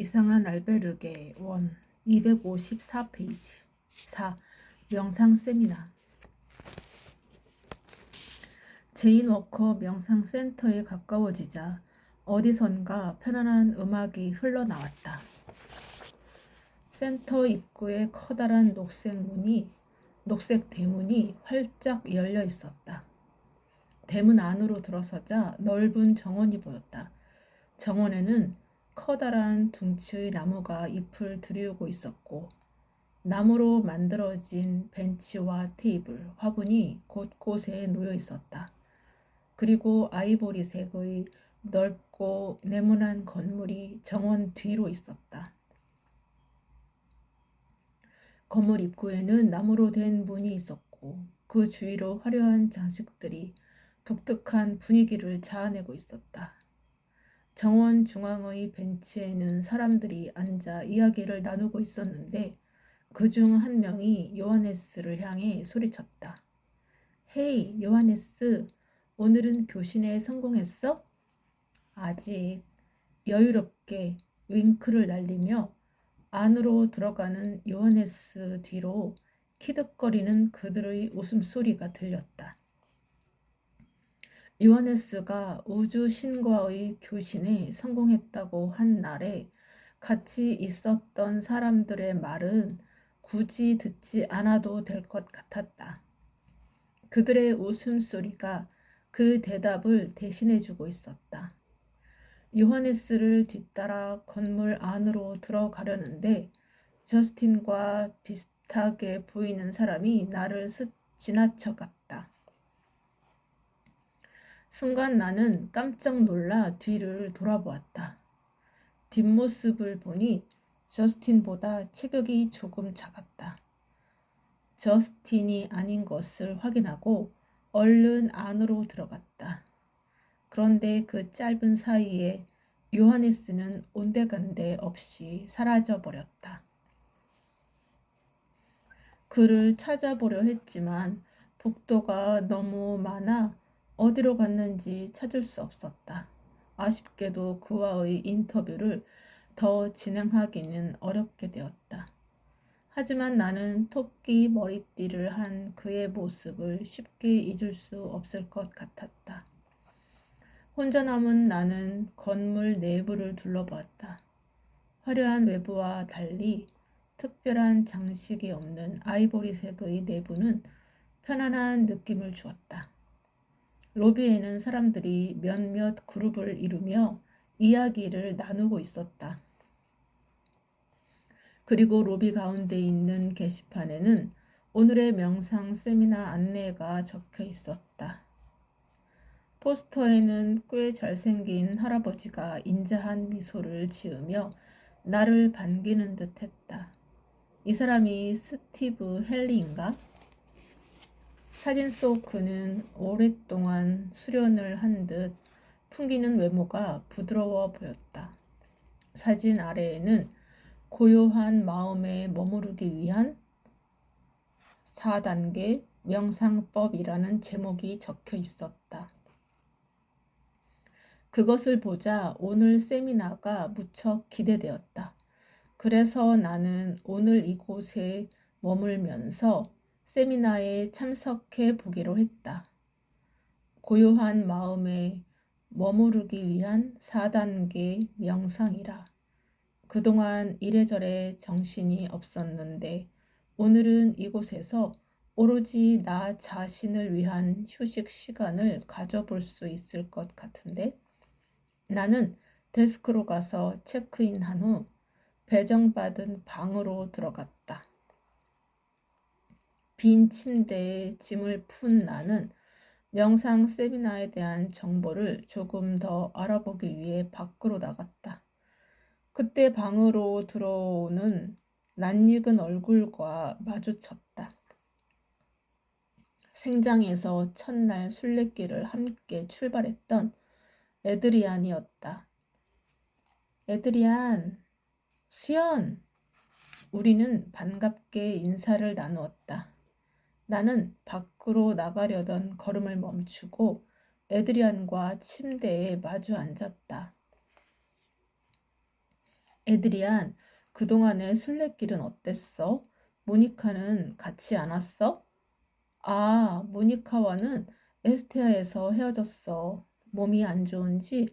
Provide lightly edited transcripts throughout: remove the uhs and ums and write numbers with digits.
이상한 알베르게 원 254페이지 4. 명상 세미나 제인 워커 명상 센터에 가까워지자 어디선가 편안한 음악이 흘러나왔다. 센터 입구에 커다란 녹색 대문이 활짝 열려 있었다. 대문 안으로 들어서자 넓은 정원이 보였다. 정원에는 커다란 둥치의 나무가 잎을 들이우고 있었고 나무로 만들어진 벤치와 테이블, 화분이 곳곳에 놓여 있었다. 그리고 아이보리색의 넓고 네모난 건물이 정원 뒤로 있었다. 건물 입구에는 나무로 된 문이 있었고 그 주위로 화려한 장식들이 독특한 분위기를 자아내고 있었다. 정원 중앙의 벤치에는 사람들이 앉아 이야기를 나누고 있었는데 그중 한 명이 요하네스를 향해 소리쳤다. 헤이, 요하네스, 오늘은 교신에 성공했어? 아직. 여유롭게 윙크를 날리며 안으로 들어가는 요하네스 뒤로 키득거리는 그들의 웃음소리가 들렸다. 요하네스가 우주신과의 교신에 성공했다고 한 날에 같이 있었던 사람들의 말은 굳이 듣지 않아도 될 것 같았다. 그들의 웃음소리가 그 대답을 대신해주고 있었다. 요하네스를 뒤따라 건물 안으로 들어가려는데 저스틴과 비슷하게 보이는 사람이 나를 지나쳐갔다. 순간 나는 깜짝 놀라 뒤를 돌아보았다. 뒷모습을 보니 저스틴보다 체격이 조금 작았다. 저스틴이 아닌 것을 확인하고 얼른 안으로 들어갔다. 그런데 그 짧은 사이에 요하네스는 온데간데 없이 사라져버렸다. 그를 찾아보려 했지만 복도가 너무 많아 어디로 갔는지 찾을 수 없었다. 아쉽게도 그와의 인터뷰를 더 진행하기는 어렵게 되었다. 하지만 나는 토끼 머리띠를 한 그의 모습을 쉽게 잊을 수 없을 것 같았다. 혼자 남은 나는 건물 내부를 둘러보았다. 화려한 외부와 달리 특별한 장식이 없는 아이보리색의 내부는 편안한 느낌을 주었다. 로비에는 사람들이 몇몇 그룹을 이루며 이야기를 나누고 있었다. 그리고 로비 가운데 있는 게시판에는 오늘의 명상 세미나 안내가 적혀 있었다. 포스터에는 꽤 잘생긴 할아버지가 인자한 미소를 지으며 나를 반기는 듯 했다. 이 사람이 스티브 헨리인가? 사진 속 그는 오랫동안 수련을 한 듯 풍기는 외모가 부드러워 보였다. 사진 아래에는 고요한 마음에 머무르기 위한 4단계 명상법이라는 제목이 적혀 있었다. 그것을 보자 오늘 세미나가 무척 기대되었다. 그래서 나는 오늘 이곳에 머물면서 세미나에 참석해 보기로 했다. 고요한 마음에 머무르기 위한 4단계 명상이라. 그동안 이래저래 정신이 없었는데 오늘은 이곳에서 오로지 나 자신을 위한 휴식 시간을 가져볼 수 있을 것 같은데 나는 데스크로 가서 체크인한 후 배정받은 방으로 들어갔다. 빈 침대에 짐을 푼 나는 명상 세미나에 대한 정보를 조금 더 알아보기 위해 밖으로 나갔다. 그때 방으로 들어오는 낯익은 얼굴과 마주쳤다. 생장에서 첫날 순례길을 함께 출발했던 에드리안이었다. 에드리안, 수연! 우리는 반갑게 인사를 나누었다. 나는 밖으로 나가려던 걸음을 멈추고 에드리안과 침대에 마주 앉았다. 에드리안, 그동안의 순례길은 어땠어? 모니카는 같이 안 왔어? 아, 모니카와는 에스테아에서 헤어졌어. 몸이 안 좋은지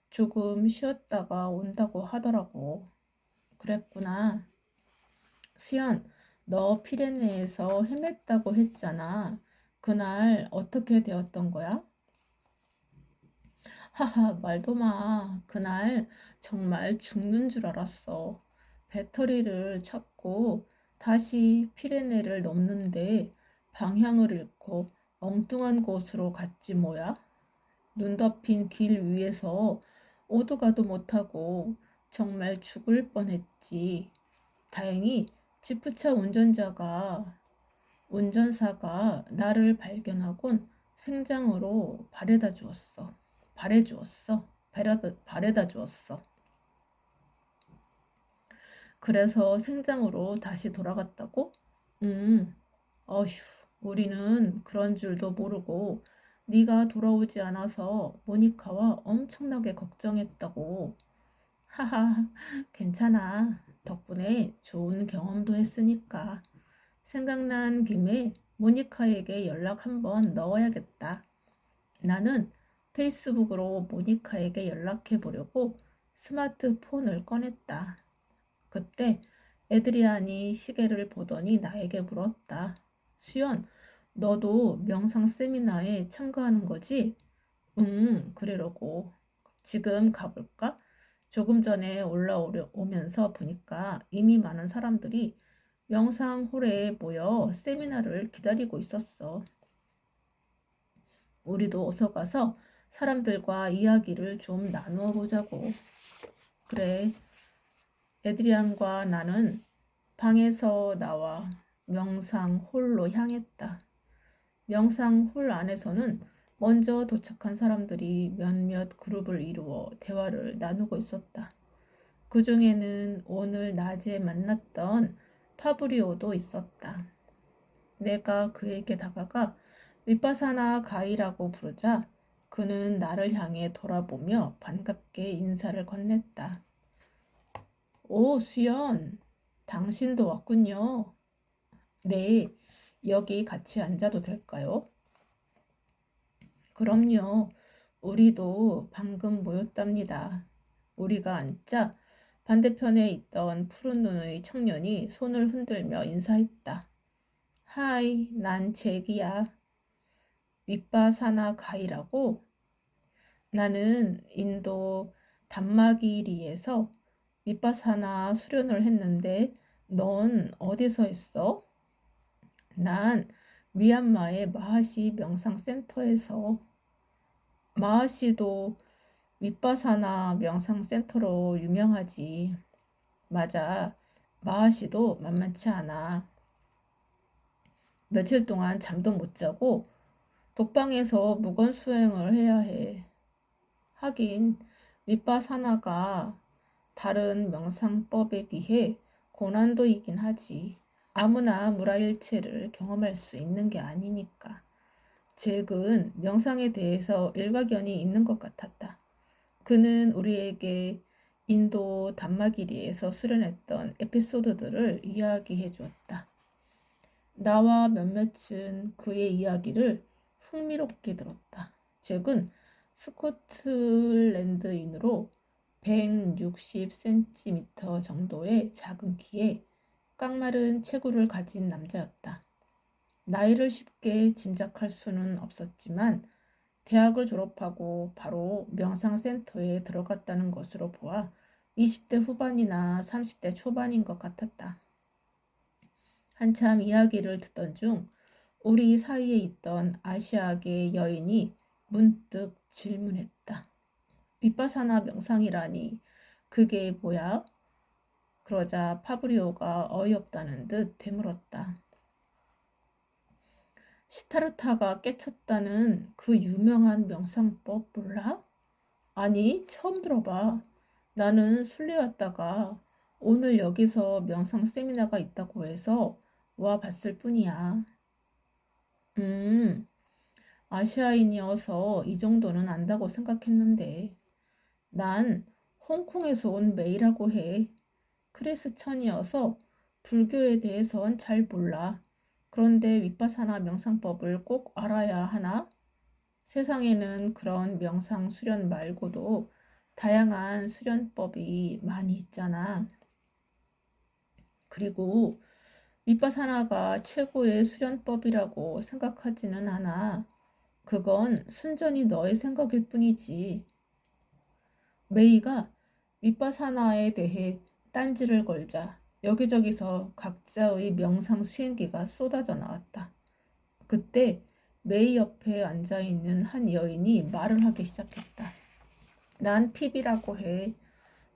조금 쉬었다가 온다고 하더라고. 그랬구나. 수연, 너 피레네에서 헤맸다고 했잖아. 그날 어떻게 되었던 거야? 하하, 말도 마. 그날 정말 죽는 줄 알았어. 배터리를 찾고 다시 피레네를 넘는데 방향을 잃고 엉뚱한 곳으로 갔지 뭐야? 눈 덮인 길 위에서 오도 가도 못하고 정말 죽을 뻔했지. 다행히 지프차 운전사가 나를 발견하곤 생장으로 바래다 주었어. 그래서 생장으로 다시 돌아갔다고? 음, 어휴, 우리는 그런 줄도 모르고 네가 돌아오지 않아서 모니카와 엄청나게 걱정했다고. 하하, 괜찮아. 덕분에 좋은 경험도 했으니까. 생각난 김에 모니카에게 연락 한번 넣어야겠다. 나는 페이스북으로 모니카에게 연락해 보려고 스마트폰을 꺼냈다. 그때 에드리안이 시계를 보더니 나에게 물었다. 수연, 너도 명상 세미나에 참가하는 거지? 응, 그러려고. 지금 가볼까? 조금 전에 올라오면서 보니까 이미 많은 사람들이 명상홀에 모여 세미나를 기다리고 있었어. 우리도 어서 가서 사람들과 이야기를 좀 나누어 보자고. 그래, 에드리안과 나는 방에서 나와 명상홀로 향했다. 명상홀 안에서는 먼저 도착한 사람들이 몇몇 그룹을 이루어 대화를 나누고 있었다. 그 중에는 오늘 낮에 만났던 파브리오도 있었다. 내가 그에게 다가가 윗바사나 가이라고 부르자 그는 나를 향해 돌아보며 반갑게 인사를 건넸다. 오, 수연, 당신도 왔군요. 네, 여기 같이 앉아도 될까요? 그럼요. 우리도 방금 모였답니다. 우리가 앉자 반대편에 있던 푸른 눈의 청년이 손을 흔들며 인사했다. 하이, 난 잭이야. 윗바사나 가이라고? 나는 인도 단마기리에서 윗바사나 수련을 했는데 넌 어디서 했어? 난 미얀마의 마하시 명상센터에서. 마하시도 윗바사나 명상센터로 유명하지. 맞아. 마하시도 만만치 않아. 며칠 동안 잠도 못 자고 독방에서 무건 수행을 해야 해. 하긴 윗바사나가 다른 명상법에 비해 고난도이긴 하지. 아무나 무라일체를 경험할 수 있는 게 아니니까. 잭은 명상에 대해서 일가견이 있는 것 같았다. 그는 우리에게 인도 단마기리에서 수련했던 에피소드들을 이야기해 주었다. 나와 몇몇은 그의 이야기를 흥미롭게 들었다. 잭은 스코틀랜드인으로 160cm 정도의 작은 키에 깡마른 체구를 가진 남자였다. 나이를 쉽게 짐작할 수는 없었지만 대학을 졸업하고 바로 명상센터에 들어갔다는 것으로 보아 20대 후반이나 30대 초반인 것 같았다. 한참 이야기를 듣던 중 우리 사이에 있던 아시아계 여인이 문득 질문했다. 윗바사나 명상이라니 그게 뭐야? 그러자 파브리오가 어이없다는 듯 되물었다. 시타르타가 깨쳤다는 그 유명한 명상법 몰라? 아니, 처음 들어봐. 나는 순례 왔다가 오늘 여기서 명상 세미나가 있다고 해서 와 봤을 뿐이야. 음, 아시아인이어서 이 정도는 안다고 생각했는데 난 홍콩에서 온 메이라고 해. 크리스천이어서 불교에 대해선 잘 몰라. 그런데 위파사나 명상법을 꼭 알아야 하나? 세상에는 그런 명상 수련 말고도 다양한 수련법이 많이 있잖아. 그리고 위파사나가 최고의 수련법이라고 생각하지는 않아. 그건 순전히 너의 생각일 뿐이지. 메이가 위파사나에 대해 딴지를 걸자 여기저기서 각자의 명상 수행기가 쏟아져 나왔다. 그때 메이 옆에 앉아있는 한 여인이 말을 하기 시작했다. 난 피비라고 해.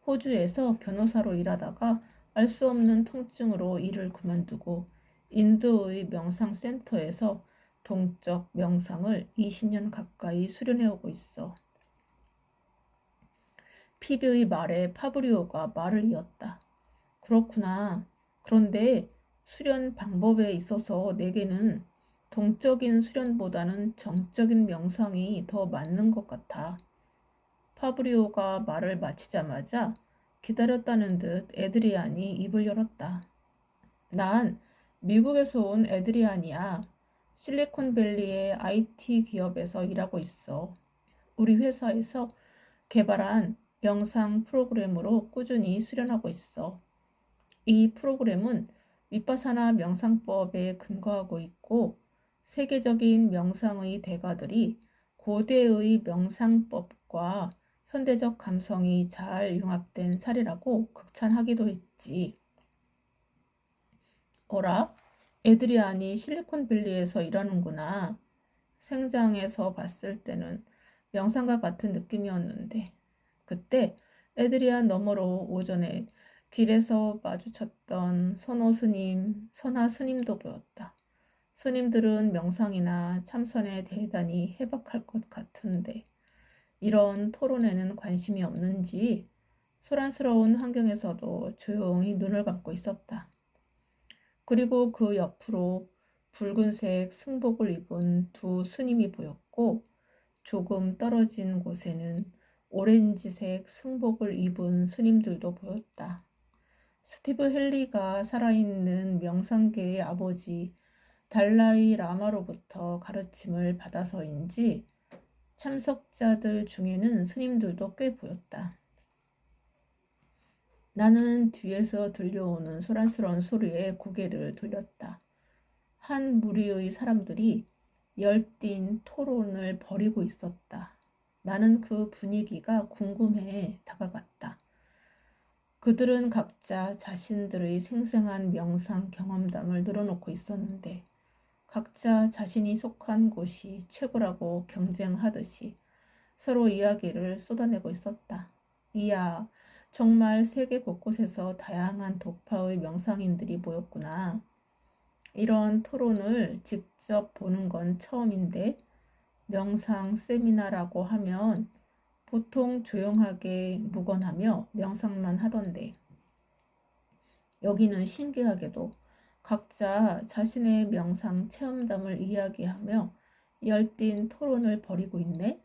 호주에서 변호사로 일하다가 알 수 없는 통증으로 일을 그만두고 인도의 명상센터에서 동적 명상을 20년 가까이 수련해오고 있어. 피비의 말에 파브리오가 말을 이었다. 그렇구나. 그런데 수련 방법에 있어서 내게는 동적인 수련보다는 정적인 명상이 더 맞는 것 같아. 파브리오가 말을 마치자마자 기다렸다는 듯 에드리안이 입을 열었다. 난 미국에서 온 에드리안이야. 실리콘밸리의 IT 기업에서 일하고 있어. 우리 회사에서 개발한 명상 프로그램으로 꾸준히 수련하고 있어. 이 프로그램은 위파사나 명상법에 근거하고 있고 세계적인 명상의 대가들이 고대의 명상법과 현대적 감성이 잘 융합된 사례라고 극찬하기도 했지. 어라? 에드리안이 실리콘밸리에서 일하는구나. 생장에서 봤을 때는 명상과 같은 느낌이었는데 그때 에드리안 너머로 오전에 길에서 마주쳤던 선호 스님, 선하 스님도 보였다. 스님들은 명상이나 참선에 대단히 해박할 것 같은데 이런 토론에는 관심이 없는지 소란스러운 환경에서도 조용히 눈을 감고 있었다. 그리고 그 옆으로 붉은색 승복을 입은 두 스님이 보였고 조금 떨어진 곳에는 오렌지색 승복을 입은 스님들도 보였다. 스티브 헨리가 살아있는 명상계의 아버지 달라이 라마로부터 가르침을 받아서인지 참석자들 중에는 스님들도 꽤 보였다. 나는 뒤에서 들려오는 소란스러운 소리에 고개를 돌렸다. 한 무리의 사람들이 열띤 토론을 벌이고 있었다. 나는 그 분위기가 궁금해 다가갔다. 그들은 각자 자신들의 생생한 명상 경험담을 늘어놓고 있었는데 각자 자신이 속한 곳이 최고라고 경쟁하듯이 서로 이야기를 쏟아내고 있었다. 이야, 정말 세계 곳곳에서 다양한 도파의 명상인들이 모였구나. 이런 토론을 직접 보는 건 처음인데 명상 세미나라고 하면 보통 조용하게 묵언하며 명상만 하던데 여기는 신기하게도 각자 자신의 명상 체험담을 이야기하며 열띤 토론을 벌이고 있네.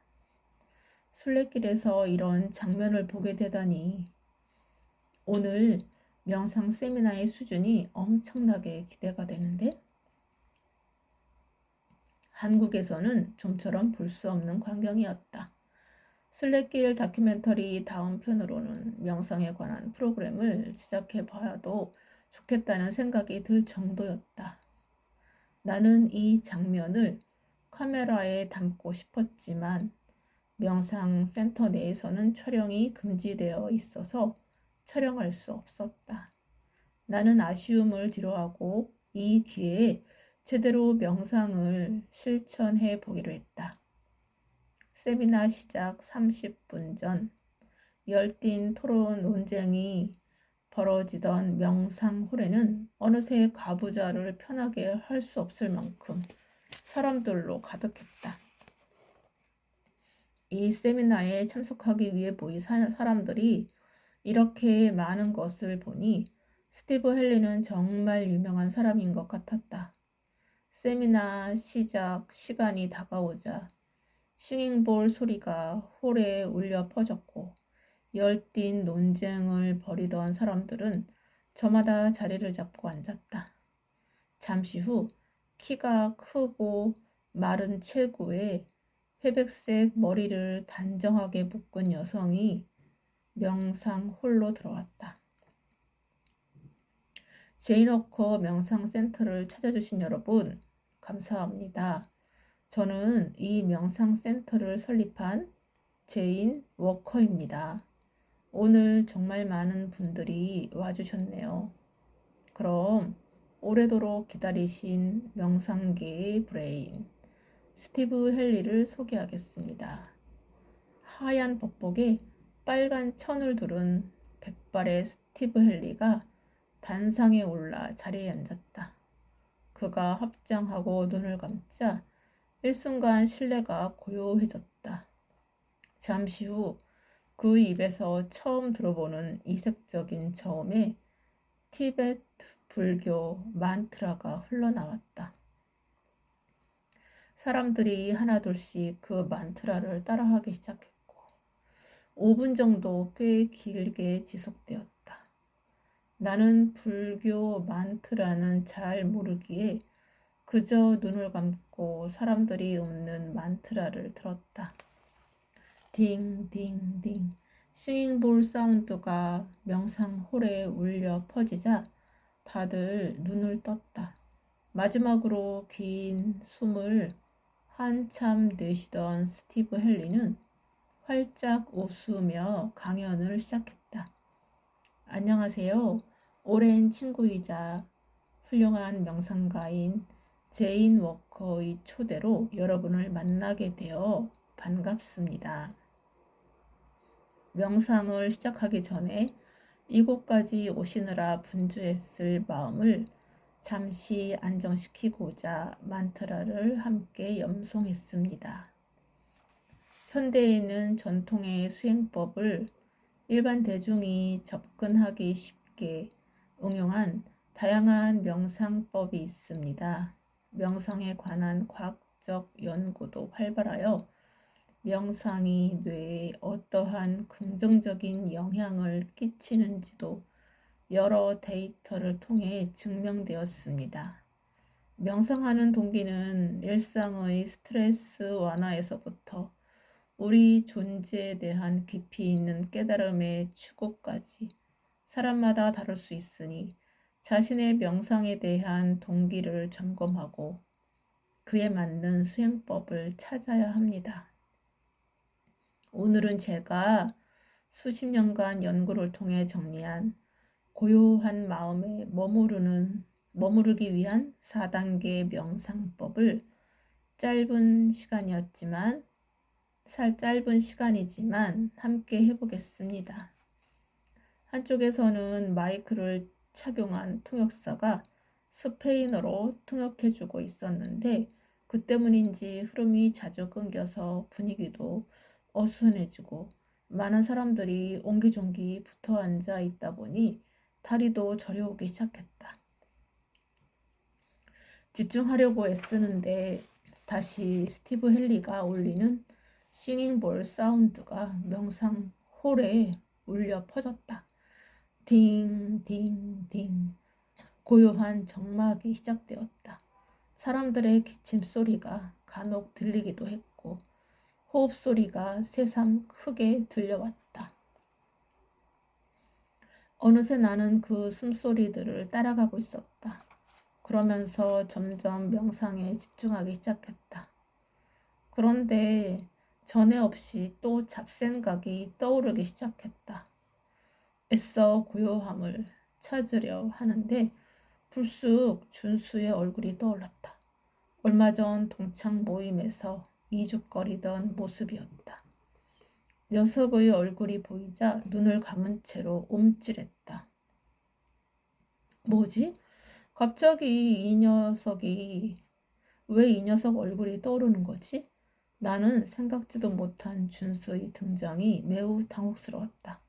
순례길에서 이런 장면을 보게 되다니 오늘 명상 세미나의 수준이 엄청나게 기대가 되는데 한국에서는 좀처럼 볼 수 없는 광경이었다. 순례길 다큐멘터리 다음 편으로는 명상에 관한 프로그램을 제작해 봐도 좋겠다는 생각이 들 정도였다. 나는 이 장면을 카메라에 담고 싶었지만 명상 센터 내에서는 촬영이 금지되어 있어서 촬영할 수 없었다. 나는 아쉬움을 뒤로하고 이 기회에 제대로 명상을 실천해 보기로 했다. 세미나 시작 30분 전 열띤 토론 논쟁이 벌어지던 명상홀에는 어느새 가부좌를 편하게 할 수 없을 만큼 사람들로 가득했다. 이 세미나에 참석하기 위해 모인 사람들이 이렇게 많은 것을 보니 스티브 헨리는 정말 유명한 사람인 것 같았다. 세미나 시작 시간이 다가오자 싱잉볼 소리가 홀에 울려 퍼졌고 열띤 논쟁을 벌이던 사람들은 저마다 자리를 잡고 앉았다. 잠시 후 키가 크고 마른 체구에 회백색 머리를 단정하게 묶은 여성이 명상홀로 들어왔다. 제인워커 명상센터를 찾아주신 여러분, 감사합니다. 저는 이 명상센터를 설립한 제인 워커입니다. 오늘 정말 많은 분들이 와주셨네요. 그럼 오래도록 기다리신 명상계의 브레인, 스티브 헨리를 소개하겠습니다. 하얀 법복에 빨간 천을 두른 백발의 스티브 헨리가 단상에 올라 자리에 앉았다. 그가 합장하고 눈을 감자 일순간 신뢰가 고요해졌다. 잠시 후 그 입에서 처음 들어보는 이색적인 저음의 티베트 불교 만트라가 흘러나왔다. 사람들이 하나둘씩 그 만트라를 따라하기 시작했고 5분 정도 꽤 길게 지속되었다. 나는 불교 만트라는 잘 모르기에 그저 눈을 감고 사람들이 읊는 만트라를 들었다. 딩딩딩 싱잉볼 사운드가 명상홀에 울려 퍼지자 다들 눈을 떴다. 마지막으로 긴 숨을 한참 내쉬던 스티브 헨리는 활짝 웃으며 강연을 시작했다. 안녕하세요. 오랜 친구이자 훌륭한 명상가인 제인 워커의 초대로 여러분을 만나게 되어 반갑습니다. 명상을 시작하기 전에 이곳까지 오시느라 분주했을 마음을 잠시 안정시키고자 만트라를 함께 염송했습니다. 현대에는 전통의 수행법을 일반 대중이 접근하기 쉽게 응용한 다양한 명상법이 있습니다. 명상에 관한 과학적 연구도 활발하여 명상이 뇌에 어떠한 긍정적인 영향을 끼치는지도 여러 데이터를 통해 증명되었습니다. 명상하는 동기는 일상의 스트레스 완화에서부터 우리 존재에 대한 깊이 있는 깨달음의 추구까지 사람마다 다를 수 있으니 자신의 명상에 대한 동기를 점검하고 그에 맞는 수행법을 찾아야 합니다. 오늘은 제가 수십 년간 연구를 통해 정리한 고요한 마음에 머무르기 위한 4단계 명상법을 짧은 시간이지만 함께 해보겠습니다. 한쪽에서는 마이크를 착용한 통역사가 스페인어로 통역해주고 있었는데 그 때문인지 흐름이 자주 끊겨서 분위기도 어수선해지고 많은 사람들이 옹기종기 붙어 앉아 있다 보니 다리도 저려오기 시작했다. 집중하려고 애쓰는데 다시 스티브 헨리가 울리는 싱잉볼 사운드가 명상 홀에 울려 퍼졌다. 딩딩딩 고요한 정막이 시작되었다. 사람들의 기침 소리가 간혹 들리기도 했고 호흡 소리가 새삼 크게 들려왔다. 어느새 나는 그 숨소리들을 따라가고 있었다. 그러면서 점점 명상에 집중하기 시작했다. 그런데 전에 없이 또 잡생각이 떠오르기 시작했다. 애써 고요함을 찾으려 하는데 불쑥 준수의 얼굴이 떠올랐다. 얼마 전 동창 모임에서 이죽거리던 모습이었다. 녀석의 얼굴이 보이자 눈을 감은 채로 움찔했다. 뭐지? 갑자기 왜 이 녀석 얼굴이 떠오르는 거지? 나는 생각지도 못한 준수의 등장이 매우 당혹스러웠다.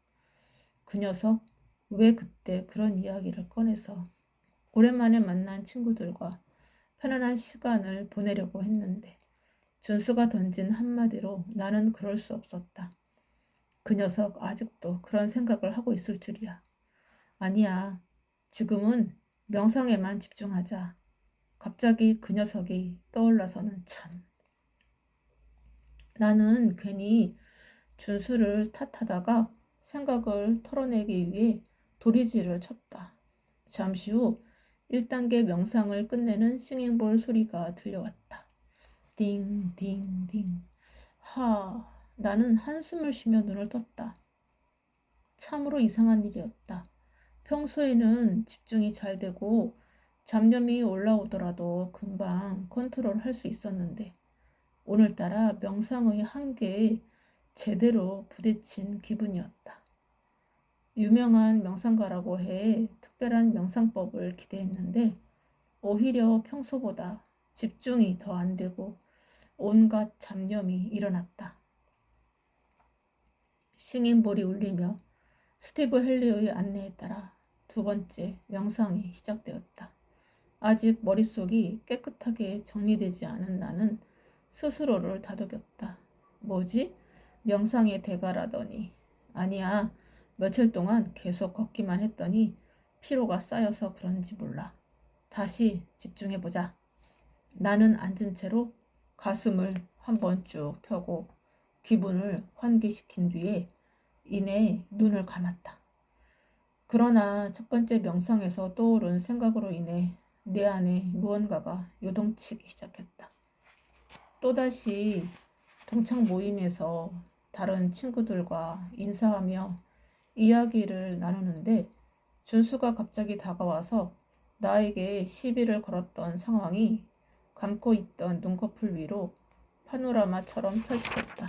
그 녀석 왜 그때 그런 이야기를 꺼내서 오랜만에 만난 친구들과 편안한 시간을 보내려고 했는데 준수가 던진 한마디로 나는 그럴 수 없었다. 그 녀석 아직도 그런 생각을 하고 있을 줄이야. 아니야. 지금은 명상에만 집중하자. 갑자기 그 녀석이 떠올라서는 참. 나는 괜히 준수를 탓하다가 생각을 털어내기 위해 도리지를 쳤다. 잠시 후 1단계 명상을 끝내는 싱잉볼 소리가 들려왔다. 띵, 띵, 띵. 나는 한숨을 쉬며 눈을 떴다. 참으로 이상한 일이었다. 평소에는 집중이 잘 되고 잡념이 올라오더라도 금방 컨트롤할 수 있었는데 오늘따라 명상의 한계에 제대로 부딪힌 기분이었다. 유명한 명상가라고 해 특별한 명상법을 기대했는데 오히려 평소보다 집중이 더 안 되고 온갖 잡념이 일어났다. 싱잉볼이 울리며 스티브 헨리의 안내에 따라 두 번째 명상이 시작되었다. 아직 머릿속이 깨끗하게 정리되지 않은 나는 스스로를 다독였다. 뭐지? 명상의 대가라더니. 아니야. 며칠 동안 계속 걷기만 했더니 피로가 쌓여서 그런지 몰라. 다시 집중해보자. 나는 앉은 채로 가슴을 한번 쭉 펴고 기분을 환기시킨 뒤에 이내 눈을 감았다. 그러나 첫 번째 명상에서 떠오른 생각으로 인해 내 안에 무언가가 요동치기 시작했다. 또다시 동창 모임에서 다른 친구들과 인사하며 이야기를 나누는데 준수가 갑자기 다가와서 나에게 시비를 걸었던 상황이 감고 있던 눈꺼풀 위로 파노라마처럼 펼쳐졌다.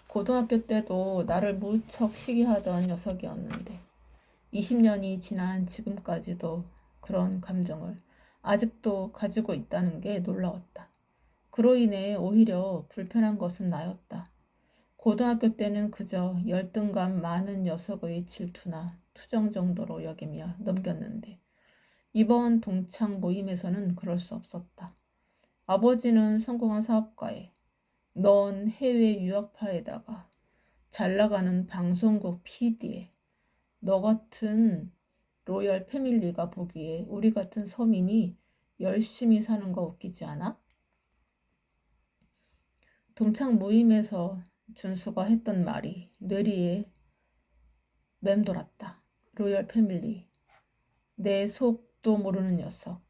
고등학교 때도 나를 무척 시기하던 녀석이었는데 20년이 지난 지금까지도 그런 감정을 아직도 가지고 있다는 게 놀라웠다. 그로 인해 오히려 불편한 것은 나였다. 고등학교 때는 그저 열등감 많은 녀석의 질투나 투정 정도로 여기며 넘겼는데 이번 동창 모임에서는 그럴 수 없었다. 아버지는 성공한 사업가에 넌 해외 유학파에다가 잘 나가는 방송국 PD에 너 같은 로열 패밀리가 보기에 우리 같은 서민이 열심히 사는 거 웃기지 않아? 동창 모임에서 준수가 했던 말이 뇌리에 맴돌았다. 로열 패밀리. 내 속도 모르는 녀석.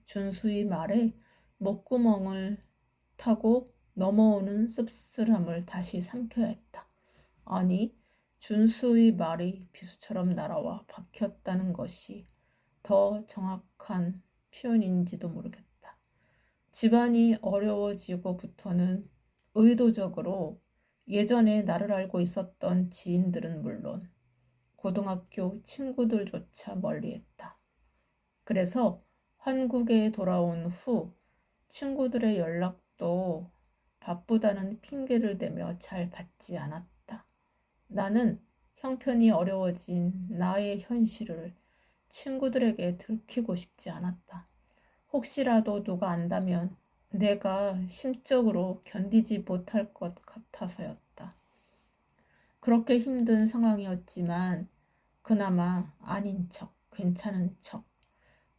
준수의 말에 목구멍을 타고 넘어오는 씁쓸함을 다시 삼켜야 했다. 아니, 준수의 말이 비수처럼 날아와 박혔다는 것이 더 정확한 표현인지도 모르겠다. 집안이 어려워지고부터는 의도적으로 예전에 나를 알고 있었던 지인들은 물론 고등학교 친구들조차 멀리했다. 그래서 한국에 돌아온 후 친구들의 연락도 바쁘다는 핑계를 대며 잘 받지 않았다. 나는 형편이 어려워진 나의 현실을 친구들에게 들키고 싶지 않았다. 혹시라도 누가 안다면 내가 심적으로 견디지 못할 것 같아서였다. 그렇게 힘든 상황이었지만 그나마 아닌 척, 괜찮은 척,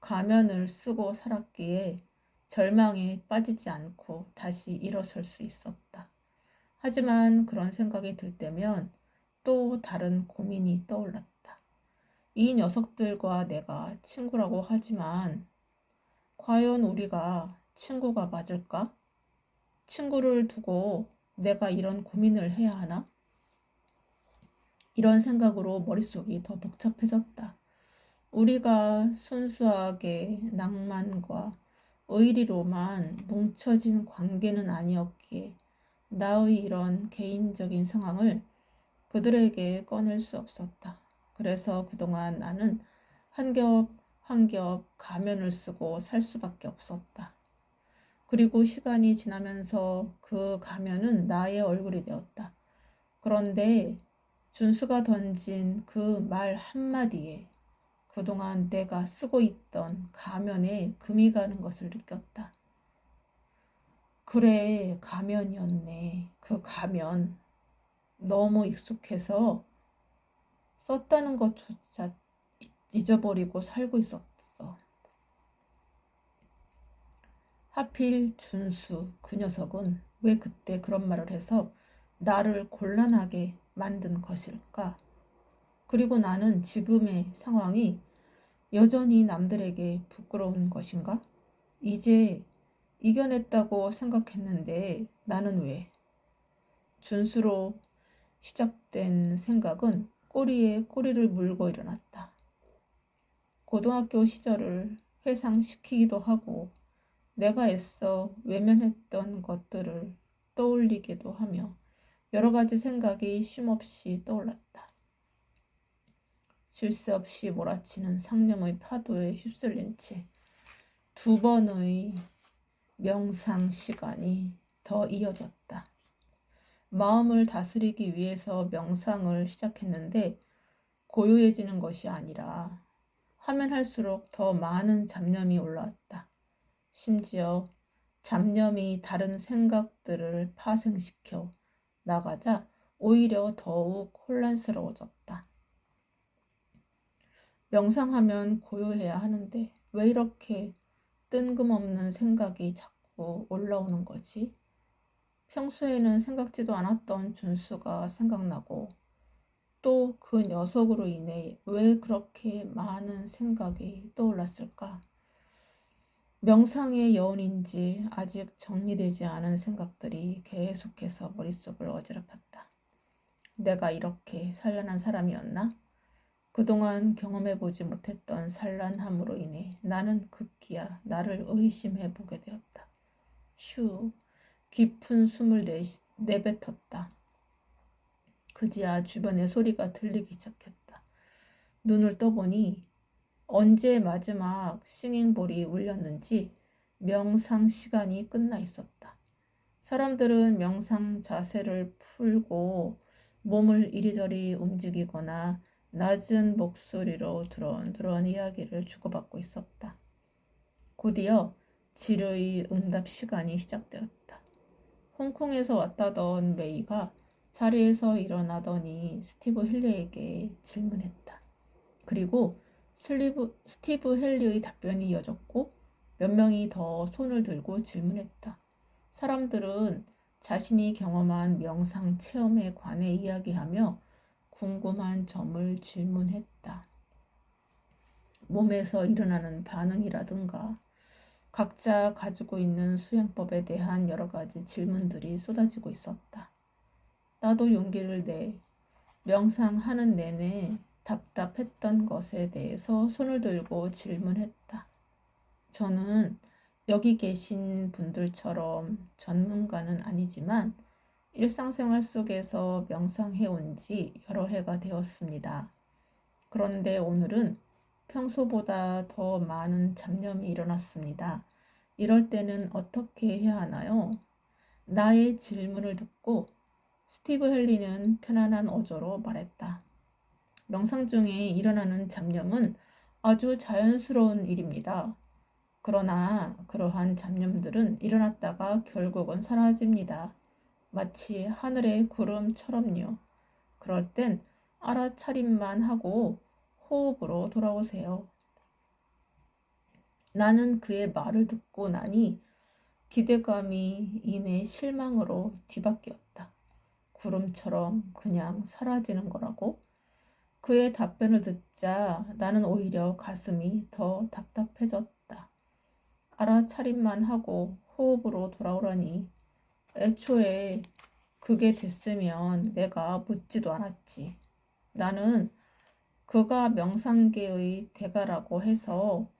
가면을 쓰고 살았기에 절망에 빠지지 않고 다시 일어설 수 있었다. 하지만 그런 생각이 들 때면 또 다른 고민이 떠올랐다. 이 녀석들과 내가 친구라고 하지만 과연 우리가 친구가 맞을까? 친구를 두고 내가 이런 고민을 해야 하나? 이런 생각으로 머릿속이 더 복잡해졌다. 우리가 순수하게 낭만과 의리로만 뭉쳐진 관계는 아니었기에 나의 이런 개인적인 상황을 그들에게 꺼낼 수 없었다. 그래서 그동안 나는 한 겹 한 겹 가면을 쓰고 살 수밖에 없었다. 그리고 시간이 지나면서 그 가면은 나의 얼굴이 되었다. 그런데 준수가 던진 그 말 한마디에 그동안 내가 쓰고 있던 가면에 금이 가는 것을 느꼈다. 그래, 가면이었네. 그 가면. 너무 익숙해서 썼다는 것조차 잊어버리고 살고 있었어. 하필 준수 그 녀석은 왜 그때 그런 말을 해서 나를 곤란하게 만든 것일까? 그리고 나는 지금의 상황이 여전히 남들에게 부끄러운 것인가? 이제 이겨냈다고 생각했는데 나는 왜? 준수로 시작된 생각은 꼬리에 꼬리를 물고 일어났다. 고등학교 시절을 회상시키기도 하고 내가 애써 외면했던 것들을 떠올리기도 하며 여러 가지 생각이 쉼없이 떠올랐다. 쉴 새 없이 몰아치는 상념의 파도에 휩쓸린 채 두 번의 명상 시간이 더 이어졌다. 마음을 다스리기 위해서 명상을 시작했는데 고요해지는 것이 아니라 하면 할수록 더 많은 잡념이 올라왔다. 심지어 잡념이 다른 생각들을 파생시켜 나가자 오히려 더욱 혼란스러워졌다. 명상하면 고요해야 하는데 왜 이렇게 뜬금없는 생각이 자꾸 올라오는 거지? 평소에는 생각지도 않았던 준수가 생각나고 또 그 녀석으로 인해 왜 그렇게 많은 생각이 떠올랐을까? 명상의 여운인지 아직 정리되지 않은 생각들이 계속해서 머릿속을 어지럽혔다. 내가 이렇게 산란한 사람이었나? 그동안 경험해보지 못했던 산란함으로 인해 나는 급기야 나를 의심해 보게 되었다. 휴, 깊은 숨을 내뱉었다. 그제야 주변의 소리가 들리기 시작했다. 눈을 떠보니 언제 마지막 싱잉볼이 울렸는지 명상 시간이 끝나 있었다. 사람들은 명상 자세를 풀고 몸을 이리저리 움직이거나 낮은 목소리로 드런드런 이야기를 주고받고 있었다. 곧이어 질의 응답 시간이 시작되었다. 홍콩에서 왔다던 메이가 자리에서 일어나더니 스티브 헨리에게 질문했다. 그리고 스티브 헨리의 답변이 이어졌고 몇 명이 더 손을 들고 질문했다. 사람들은 자신이 경험한 명상 체험에 관해 이야기하며 궁금한 점을 질문했다. 몸에서 일어나는 반응이라든가 각자 가지고 있는 수행법에 대한 여러 가지 질문들이 쏟아지고 있었다. 나도 용기를 내 명상하는 내내 답답했던 것에 대해서 손을 들고 질문했다. 저는 여기 계신 분들처럼 전문가는 아니지만 일상생활 속에서 명상해온 지 여러 해가 되었습니다. 그런데 오늘은 평소보다 더 많은 잡념이 일어났습니다. 이럴 때는 어떻게 해야 하나요? 나의 질문을 듣고 스티브 헨리는 편안한 어조로 말했다. 명상 중에 일어나는 잡념은 아주 자연스러운 일입니다. 그러나 그러한 잡념들은 일어났다가 결국은 사라집니다. 마치 하늘의 구름처럼요. 그럴 땐 알아차림만 하고 호흡으로 돌아오세요. 나는 그의 말을 듣고 나니 기대감이 이내 실망으로 뒤바뀌었다. 구름처럼 그냥 사라지는 거라고? 그의 답변을 듣자 나는 오히려 가슴이 더 답답해졌다. 알아차림만 하고 호흡으로 돌아오라니. 애초에 그게 됐으면 내가 묻지도 않았지. 나는 그가 명상계의 대가라고 해서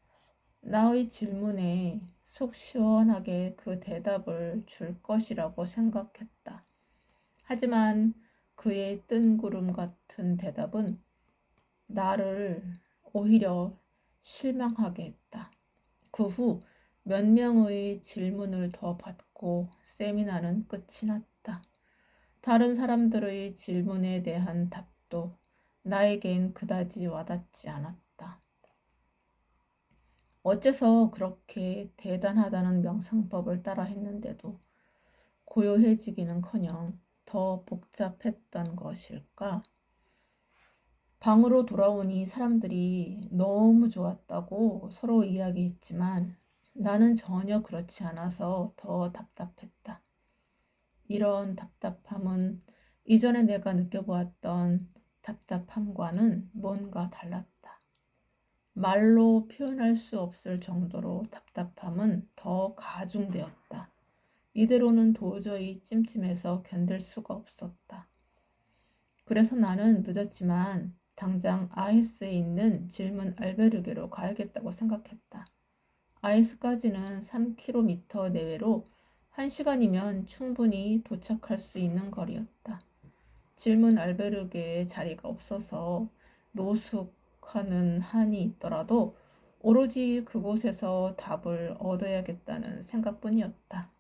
나의 질문에 속 시원하게 그 대답을 줄 것이라고 생각했다. 하지만 그의 뜬구름 같은 대답은 나를 오히려 실망하게 했다. 그 후 몇 명의 질문을 더 받고 세미나는 끝이 났다. 다른 사람들의 질문에 대한 답도 나에겐 그다지 와닿지 않았다. 어째서 그렇게 대단하다는 명상법을 따라 했는데도 고요해지기는커녕 더 복잡했던 것일까? 방으로 돌아오니 사람들이 너무 좋았다고 서로 이야기했지만 나는 전혀 그렇지 않아서 더 답답했다. 이런 답답함은 이전에 내가 느껴보았던 답답함과는 뭔가 달랐다. 말로 표현할 수 없을 정도로 답답함은 더 가중되었다. 이대로는 도저히 찜찜해서 견딜 수가 없었다. 그래서 나는 늦었지만 당장 아이스에 있는 질문 알베르게로 가야겠다고 생각했다. 아이스까지는 3km 내외로 1시간이면 충분히 도착할 수 있는 거리였다. 질문 알베르게에 자리가 없어서 노숙하는 한이 있더라도 오로지 그곳에서 답을 얻어야겠다는 생각뿐이었다.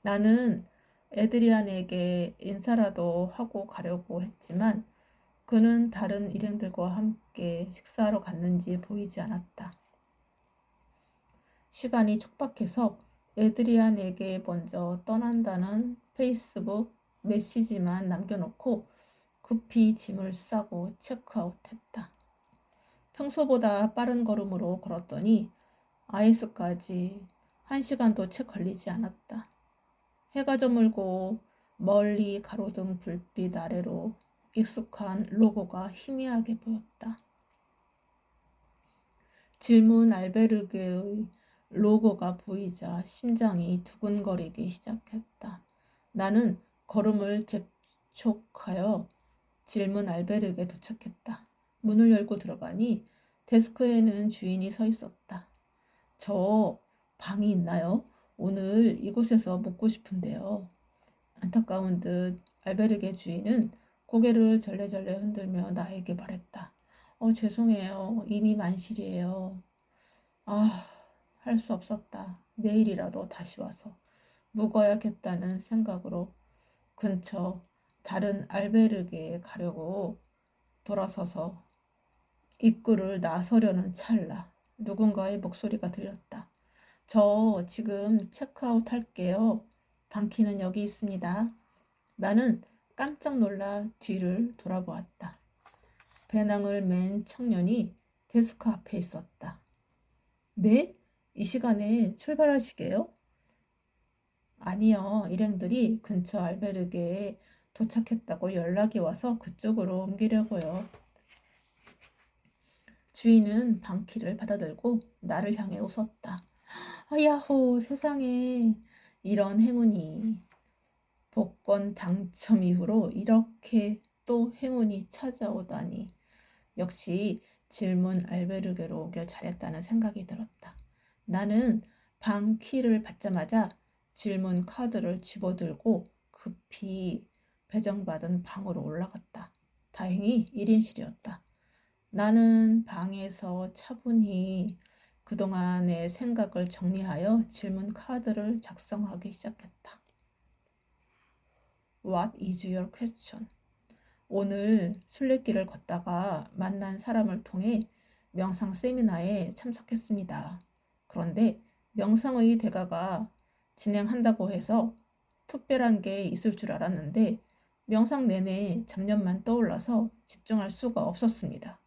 나는 에드리안에게 인사라도 하고 가려고 했지만 그는 다른 일행들과 함께 식사하러 갔는지 보이지 않았다. 시간이 촉박해서 에드리안에게 먼저 떠난다는 페이스북 메시지만 남겨놓고 급히 짐을 싸고 체크아웃했다. 평소보다 빠른 걸음으로 걸었더니 아이스까지 1시간도 채 걸리지 않았다. 해가 저물고 멀리 가로등 불빛 아래로 익숙한 로고가 희미하게 보였다. 질문 알베르게의 로고가 보이자 심장이 두근거리기 시작했다. 나는 걸음을 재촉하여 질문 알베르게에 도착했다. 문을 열고 들어가니 데스크에는 주인이 서 있었다. 저 방이 있나요? 오늘 이곳에서 묵고 싶은데요. 안타까운 듯 알베르게 주인은 고개를 절레절레 흔들며 나에게 말했다. 죄송해요. 이미 만실이에요. 아, 할 수 없었다. 내일이라도 다시 와서 묵어야겠다는 생각으로 근처 다른 알베르게에 가려고 돌아서서 입구를 나서려는 찰나 누군가의 목소리가 들렸다. 저 지금 체크아웃 할게요. 방키는 여기 있습니다. 나는 깜짝 놀라 뒤를 돌아보았다. 배낭을 맨 청년이 데스크 앞에 있었다. 네? 이 시간에 출발하시게요? 아니요. 일행들이 근처 알베르게에 도착했다고 연락이 와서 그쪽으로 옮기려고요. 주인은 방키를 받아들고 나를 향해 웃었다. 야호, 세상에 이런 행운이. 복권 당첨 이후로 이렇게 또 행운이 찾아오다니. 역시 질문 알베르게로 오길 잘했다는 생각이 들었다. 나는 방 키를 받자마자 질문 카드를 집어들고 급히 배정받은 방으로 올라갔다. 다행히 1인실이었다. 나는 방에서 차분히 그동안의 생각을 정리하여 질문 카드를 작성하기 시작했다. What is your question? 오늘 순례길을 걷다가 만난 사람을 통해 명상 세미나에 참석했습니다. 그런데 명상의 대가가 진행한다고 해서 특별한 게 있을 줄 알았는데 명상 내내 잡념만 떠올라서 집중할 수가 없었습니다.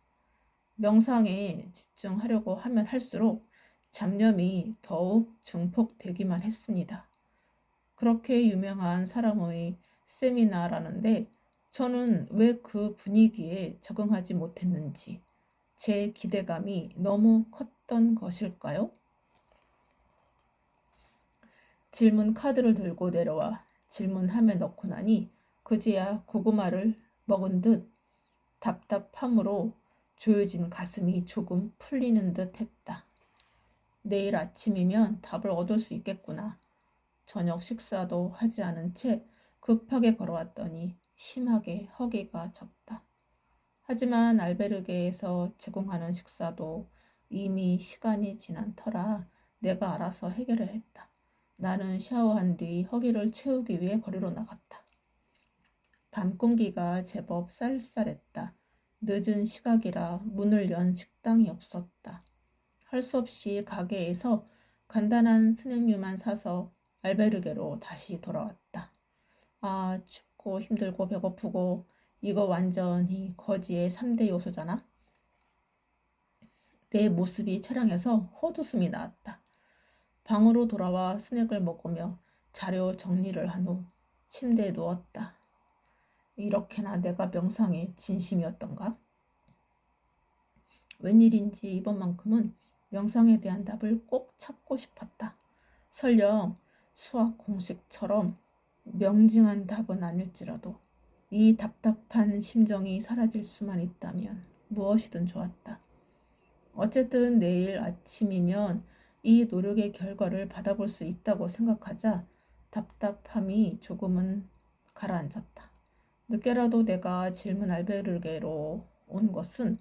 명상에 집중하려고 하면 할수록 잡념이 더욱 증폭되기만 했습니다. 그렇게 유명한 사람의 세미나라는데 저는 왜 그 분위기에 적응하지 못했는지 제 기대감이 너무 컸던 것일까요? 질문 카드를 들고 내려와 질문함에 넣고 나니 그제야 고구마를 먹은 듯 답답함으로 조여진 가슴이 조금 풀리는 듯 했다. 내일 아침이면 답을 얻을 수 있겠구나. 저녁 식사도 하지 않은 채 급하게 걸어왔더니 심하게 허기가 졌다. 하지만 알베르게에서 제공하는 식사도 이미 시간이 지난 터라 내가 알아서 해결해야 했다. 나는 샤워한 뒤 허기를 채우기 위해 거리로 나갔다. 밤 공기가 제법 쌀쌀했다. 늦은 시각이라 문을 연 식당이 없었다. 할 수 없이 가게에서 간단한 스낵류만 사서 알베르게로 다시 돌아왔다. 춥고 춥고 힘들고 배고프고 이거 완전히 거지의 3대 요소잖아. 내 모습이 처량해서 헛웃음이 나왔다. 방으로 돌아와 스낵을 먹으며 자료 정리를 한 후 침대에 누웠다. 이렇게나 내가 명상에 진심이었던가? 웬일인지 이번만큼은 명상에 대한 답을 꼭 찾고 싶었다. 설령 수학 공식처럼 명징한 답은 아닐지라도 이 답답한 심정이 사라질 수만 있다면 무엇이든 좋았다. 어쨌든 내일 아침이면 이 노력의 결과를 받아볼 수 있다고 생각하자 답답함이 조금은 가라앉았다. 늦게라도 내가 질문 알베르게로 온 것은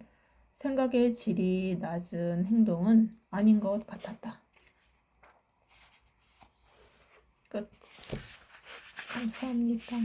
생각의 질이 낮은 행동은 아닌 것 같았다. 끝. 감사합니다.